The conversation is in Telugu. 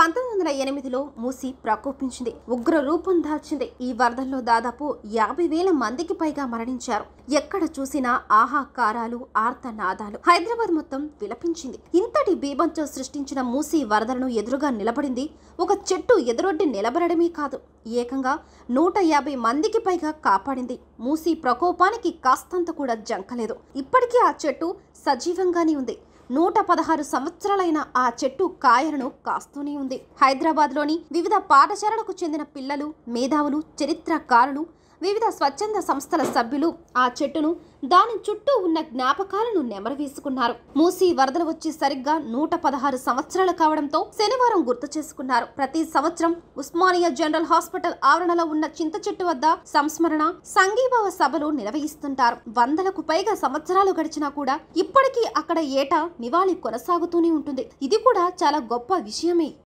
1908లో మూసి ప్రకోపించింది. ఉగ్ర రూపం దాల్చింది. ఈ వరదల్లో దాదాపు 50,000 మందికి పైగా మరణించారు. ఎక్కడ చూసినా ఆహాకారాలు, ఆర్తనాదాలు. హైదరాబాద్ మొత్తం విలపించింది. ఇంతటి బీభత్సం సృష్టించిన మూసి వరదలను ఎదురుగా నిలబడింది ఒక చెట్టు. ఎదురొడ్డి నిలబడమే కాదు, ఏకంగా 150 మందికి పైగా కాపాడింది. మూసి ప్రకోపానికి కాస్తంత కూడా జంకలేదు. ఇప్పటికీ ఆ చెట్టు సజీవంగానే ఉంది. 116 సంవత్సరాలైన ఆ చెట్టు కాయలను కాస్తూనే ఉంది. హైదరాబాద్లోని వివిధ పాఠశాలలకు చెందిన పిల్లలు, మేధావులు, చరిత్రకారులు, వివిధ స్వచ్ఛంద సంస్థల సభ్యులు ఆ చెట్టును, దాని చుట్టూ ఉన్న జ్ఞాపకాలను నెమరవేసుకున్నారు. మూసి వరదలు వచ్చి సరిగ్గా 116 సంవత్సరాలు కావడంతో శనివారం గుర్తు చేసుకున్నారు. ప్రతి సంవత్సరం ఉస్మానియా జనరల్ హాస్పిటల్ ఆవరణలో ఉన్న చింత చెట్టు వద్ద సంస్మరణ, సంఘీభావ సభలు నిర్వహిస్తుంటారు. 100లకు పైగా సంవత్సరాలు గడిచినా కూడా ఇప్పటికీ అక్కడ ఏటా నివాళి కొనసాగుతూనే ఉంటుంది. ఇది కూడా చాలా గొప్ప విషయమే.